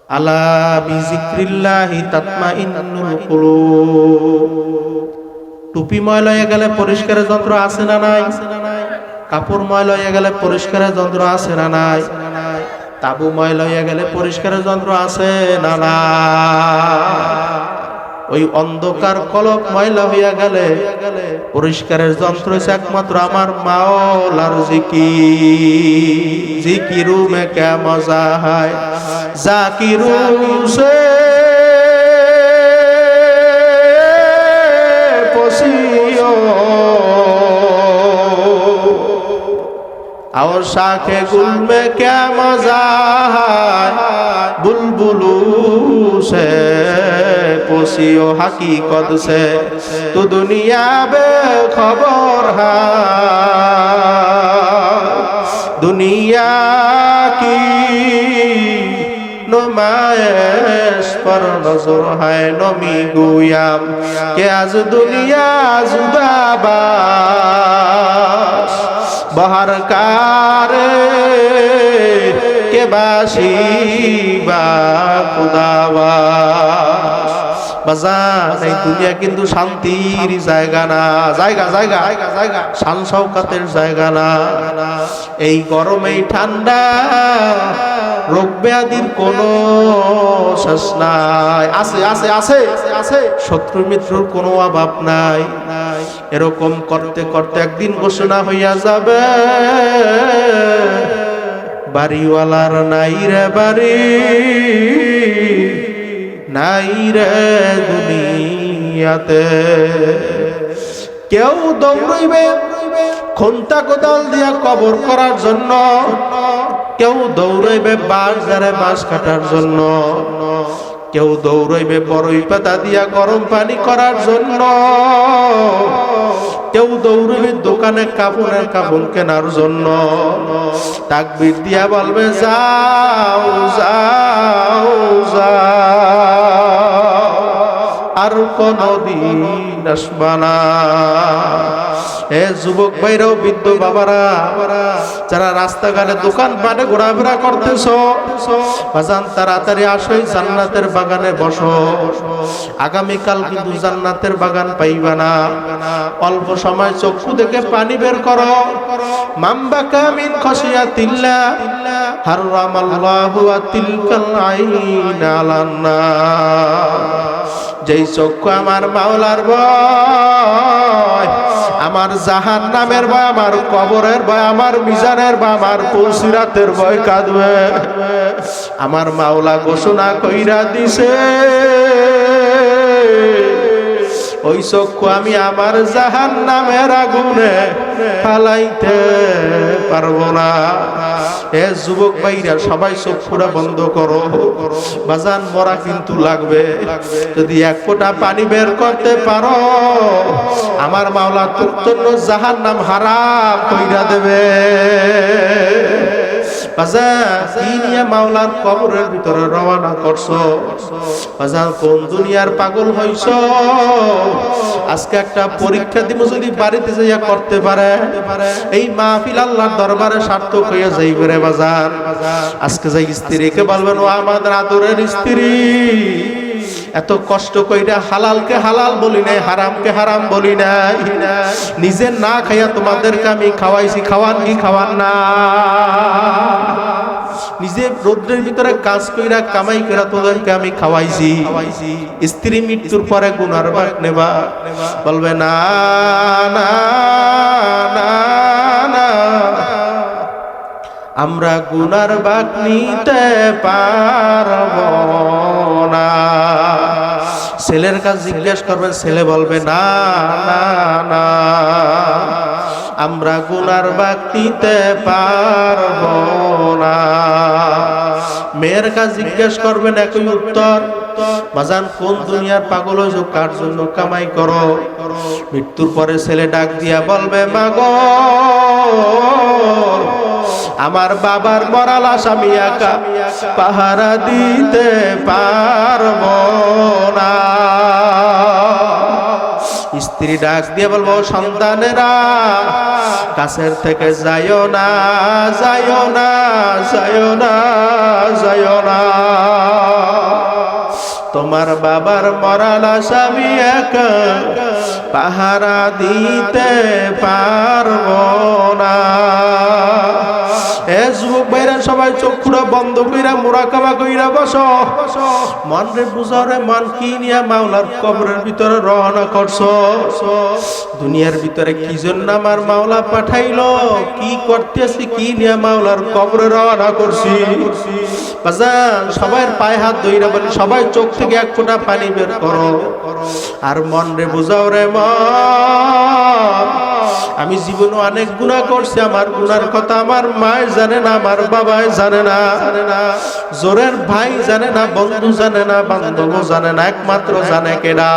আলা বিযিক্রিল্লাহি তাতমাইন্নুল কুলুব। টুপি ময়লা হয়ে গেলে পরিষ্কারের যন্ত্র আছে না নাই? কাপড় ময়লা হয়ে গেলে পরিষ্কারের যন্ত্র আছে না নাই? তাবু ময়লা হয়ে গেলে পরিষ্কারের যন্ত্র আছে না না? ওই অন্ধকার কলব ময়লা হইয়া গেলে পরিষ্কারের যন্ত্র হচ্ছে একমাত্র আমার মাওলার জিকির। জিকিরু মে কে মজা হয় জাকিরু সে পসিও और शाखे गुल में क्या मजा है बुलबुलू से पोसियो हकीकत से तो दुनिया बेखबर है दुनिया की नुमाइश पर नजर है नमी गुयाम के आज दुनिया जुदाबाश बहर कारे के बाशी बा खुदावा বাজার এই দুনিয়া কিন্তু শান্তির জায়গা না, জায়গা জায়গা জায়গা শান শওকতের জায়গা না। এই গরমেই ঠান্ডা রোগ ব্যাধির কোনো শেষ নাই। আছে আছে আছে আছে শত্রু মিত্রর কোনো অভাব নাই। এরকম করতে করতে একদিন ঘোষণা হইয়া যাবে বাড়িওয়ালার নাই রে বাড়ি নাই রে দুনিয়াতে। কেউ দৌড়ইবে খন্তা কোদাল দিয়া কবর করার জন্য, কেউ দৌড়ইবে বাঁশ ধারে বাঁশ কাটার জন্য, কেউ দৌড়ইবে বড়ই পাতা দিয়া গরম পানি করার জন্য, কেউ দৌড়ইবে দোকানে কাপড়ের কাপড় কেনার জন্য। তাকবীর দিয়া বলবে যাও যাও যাও আর কোনদিন আসবা না। এ যুবক ভাইরাও বৃদ্ধ বাবারা যারা রাস্তাঘাটে দোকান পাটে ঘোরাফেরা করতেছো, বাজান তাড়াতাড়ি আসো, জান্নাতের বাগানে বসো। আগামীকাল কিন্তু জান্নাতের বাগান পাইবা না। অল্প সময় চক্ষু থেকে পানি বের করো। মামবাকা মিন খশিয়াতিল্লাহ হারামাল্লাহু তিলকাল আইন আলান্না। যেই চক্ষু আমার মাওলার ভয়, আমার জাহান্নামের ভয়, আমার কবরের ভয়, আমার মিজানের ভয়, আমার পুলসিরাতের ভয় কাঁদবে, আমার মাওলা ঘোষণা কইরা দিছে ওই চক্ষু আমি আমার জাহান্নামের আগুনে ফালাইতে পারবো না। এ যুবক ভাইরা সবাই চক্ষুরা বন্ধ করো। বাজান মরা কিন্তু লাগবে। যদি এক ফোঁটা পানি বের করতে পারো, আমার মাওলা তোর জন্য জাহান্নাম হারাম কইরা দেবে। মাওলার কবরের ভিতরে রওনা করছো, বাজার কোন দুনিয়ার পাগল হইছ? আজকে একটা পরীক্ষা দিব, যদি বাড়িতে যাইয়া করতে পারে এই মাহফিল আল্লাহর দরবারে সার্থক হইয়া যাইবে রে বাজার। আজকে যাই স্ত্রীকে বলবেন, ও আমাদের আদরের স্ত্রী, এত কষ্ট কইরা হালালকে হালাল বলি নাই, হারামকে হারাম বলি নাই, নিজে না খাইয়া তোমাদেরকে আমি খাওয়াইছি, খাওয়ান কি খাওয়ান না? নিজে রোদ্রের ভিতরে কাজ কইরা কামাই কইরা তোদেরকে আমি খাওয়াইছি। স্ত্রী মৃত্যুর পরে গুনার ভাগ নেবা? বলবে না না না না, আমরা গুনার ভাগ নিতে পারব না। ছেলের কাছে জিজ্ঞেস করবেন, ছেলে বলবে না না না, আমরা গুনার ভাগ নিতে পারব না। মেয়ের কাছে জিজ্ঞেস করবেন, একই উত্তর। বাজান কোন দুনিয়ার পাগল হইছো, কার জন্য কামাই করো? মৃত্যুর পরে ছেলে ডাক দিয়া বলবে, মাগো আমার বাবার মরা লাশ আমি একা পাহারা দিতে পারব না। স্ত্রী ডাক দিয়ে বলবো, সন্তানেরা কাছের থেকে যাইও না, যাইও না, যাইও না, যাইও না। তোমার বাবার মরা লাশ আমি একা পাহারা দিতে পারবো না। এ যুবক ভাইরা সবাই চক্ষুরা বন্ধ কইরা মুরাকাবা কইরা বসো। মন রে বুঝাও রে মন, কি নিয়া মাওলার কবরের ভিতরে রওনা করছো? দুনিয়ার ভিতরে কি জন্য আমার মাওলা পাঠাইলো, কি করতেছি, কি নিয়া মাওলার কবরে রওনা করছি? বাজান সবার পায়ে হাত ধইরা বলি, সবাই চোখ থেকে এক ফোঁটা পানি বের করো আর মন রে বুঝাও রে মন, আমি জীবনে অনেক গুনাহ করছি, আমার গুনার কথা আমার মায় জানে না, আমার বাবাই জানে না, জোরের ভাই জানে না, বন্ধু জানে না, বান্ধবও জানে না, একমাত্র জানে কেডা?